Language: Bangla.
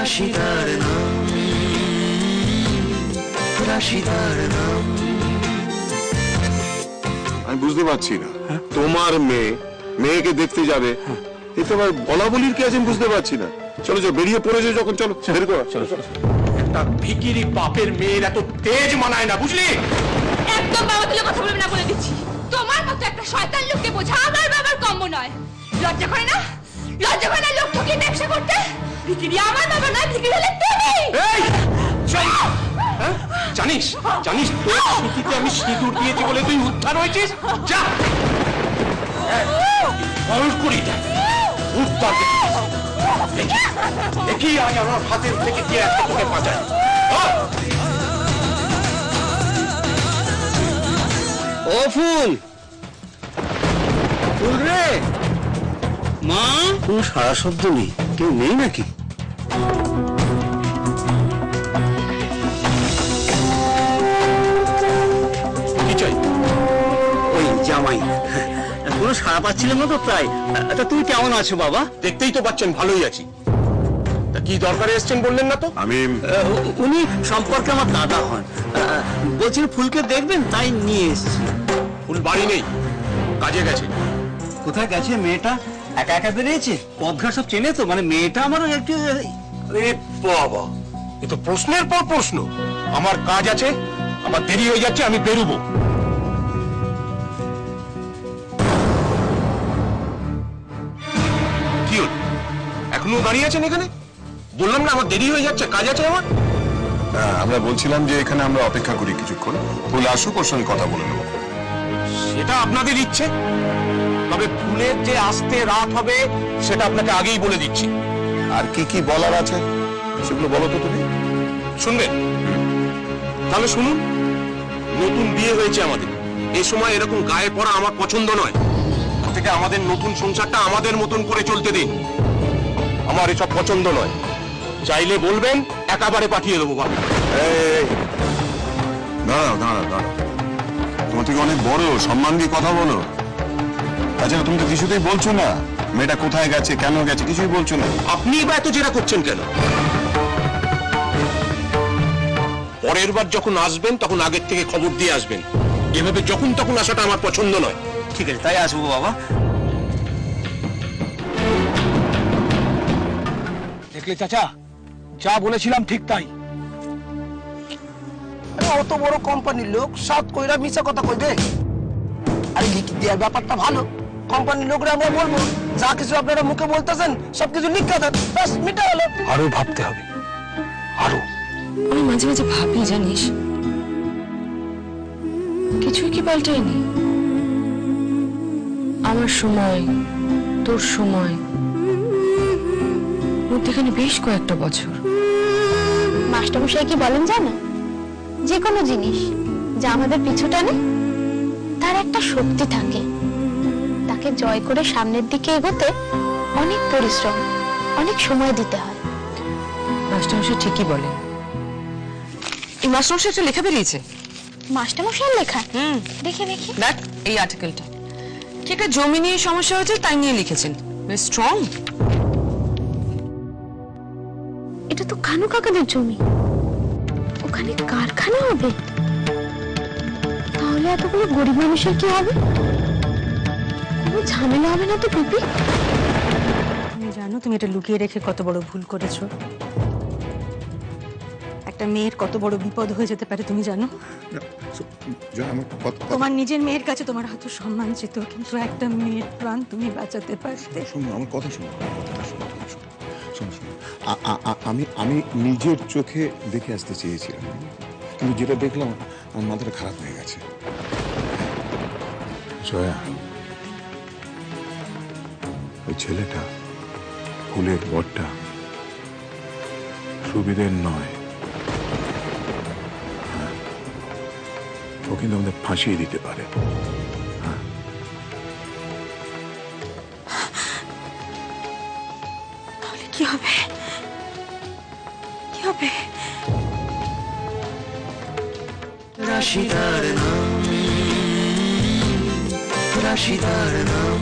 রাশিদার নাম, রাশিদার নাম। আমি বুঝতে পারছি না, তোমার মেয়েকে দেখতে যাবে, এতে আবার বলা বলির কি আছে আমি বুঝতে পারছি না। চলো চলো, বেরিয়ে পড়েছো যখন, চলো বের করো। চলো চলো। একটা ভিকিরি বাপের মেয়ের এত তেজ মানায় না, বুঝলি? একদম বাবা তুলে কথা বলবে না বলে দিচ্ছি। তোমার মতো একটা শয়তান লোককে বোঝা আমার বাবার কম্ম নয়। লজ্জা করে না? লজ্জা করে না লোক ঠকিয়ে ব্যবসা করতে? ভিকিরি আমার বাবা নয়, ভিকিরি হলে তুমি। এই জানিস জানিস তোর স্মৃতিতে আমি সিঁদুর দিয়েছি বলে তুই উদ্ধার হয়েছিস? যা করি উদ্ধার দেখি আজ আমার হাতের থেকে কে একটা তোকে বাঁচায়। ও ফুল, ফুল রে মা, কোনো সারা শব্দ নেই, কেউ নেই নাকি? কি চাই? ওই জামাই, কোনো সারা পাচ্ছিলাম না তো প্রায়। তা তুই কেমন আছো বাবা? দেখতেই তো পাচ্ছেন ভালোই আছি। তা কি দরকারে এসছেন বললেন না তো? আমি উনি সম্পর্কে আমার দাদা হন, বলছেন ফুলকে দেখবেন তাই নিয়ে এসেছি। ফুল বাড়ি নেই, কাজে গেছে। কোথায় গেছে মেয়েটা? একা একা বেরিয়েছে? পথঘাট সব চেনে তো? মানে মেয়েটা আমারও একটু। এ বাবা, এ তো প্রশ্নের পর প্রশ্ন। আমার কাজ আছে, আমার দেরি হয়ে যাচ্ছে, আমি বেরোবো। কি হল, এখনো দাঁড়িয়ে আছেন এখানে? বললাম না আমার দেরি হয়ে যাচ্ছে, কাজ আছে আমার। আমরা বলছিলাম যে এখানে আমরা অপেক্ষা করি কিছুক্ষণ, ফুল আসুক, ওর সঙ্গে কথা বলে নেবো। সেটা আপনাদের ইচ্ছে, তবে ফুলের যে আসতে রাত হবে সেটা আপনাকে আগেই বলে দিচ্ছি। আর কি কি বলার আছে সেগুলো বলো তো তুমি। শুনবেন? তাহলে শুনুন। নতুন বিয়ে হয়েছে আমাদের, এই সময় এরকম গায়ে পড়া আমার পছন্দ নয়। তার থেকে আমাদের নতুন সংসারটা আমাদের মতন করে চলতে দিন। আমার এসব পছন্দ নয়। চাইলে বলবেন, একেবারে পাঠিয়ে দেবো বাবা। দাঁড়াও দাঁড়াও দাঁড়াও, তোমার থেকে অনেক বড়, সম্মান দিয়ে কথা বলো। আচ্ছা তুমি তো কিছুতেই বলছো না মেয়েটা কোথায় গেছে, কেন গেছে, কিছুই বলছো না। আপনি বা এত জেরা করছেন কেন? পরের বার যখন আসবেন তখন আগের থেকে খবর দিয়ে আসবেন। এভাবে যখন তখন আসাটা আমার পছন্দ নয়। ঠিক আছে, তাই আসবো বাবা। দেখলে চাচা, যা বলেছিলাম ঠিক তাই। অত বড় কোম্পানির লোক সাত কইরা মিছা কথা কইবে? আরে লিখে দেওয়ার ব্যাপারটা ভালো। কোম্পানির লোকরা আমরা বলবো যা কিছু আপনারা মুখে বলতেছেন সবকিছু লিখে দেন, ব্যাস মিটা হলো। আরো ভাবতে হবে, আরো। আমি মাঝে মাঝে ভাবি, জানিস, কিছুই কি পাল্টায়নি। আমার সময়, তোর সময়, মধ্যখানে বেশ কয়েকটা বছর। মাস্টারমশাই কি বলেন জানো? যে কোনো জিনিস যা আমাদের পিছু টানে তার একটা শক্তি থাকে, তাকে জয় করে সামনের দিকে এগোতে অনেক পরিশ্রম, অনেক সময় দিতে হয়। মাস্টারমশাই ঠিকই বলেন। এই মাস্টারমশাই একটা লেখা বেরিয়েছে। মাস্টারমশাই লেখা? দেখে দেখি। দেখ এই আর্টিকেলটা, কি একটা জমি নিয়ে সমস্যা হয়েছে তাই নিয়ে লিখেছেন। বেশ স্ট্রং। এটা তো কানু কাকাদের জমি, ওখানে কারখানা হবে। তাহলে এতগুলো গরিব মানুষের কি হবে? কোনো ঝামেলা হবে না তো টুপি? তুমি জানো তুমি এটা লুকিয়ে রেখে কত বড় ভুল করেছো? একটা মেয়ের কত বড় বিপদ হয়ে যেতে পারে তুমি জানো? তোমার নিজের মেয়ের কাছে তোমার হাতে সম্মান চেত, কিন্তু একটা মেয়ের প্রাণ তুমি বাঁচাতে পারতে। শোনো আমার কথা, শোনো আমি নিজের চোখে দেখে আসতে চেয়েছিলাম, কিন্তু যেটা দেখলাম আমার মাথাটা খারাপ হয়ে গেছে। জয়া, ওই ছেলেটা, ফুলের বরটা সুবিধের নয়। ও কিন্তু আমাদের ফাঁসিয়ে দিতে পারে। তাহলে কি হবে? কি হবে? রাশিদার নাম, রাশিদার নাম।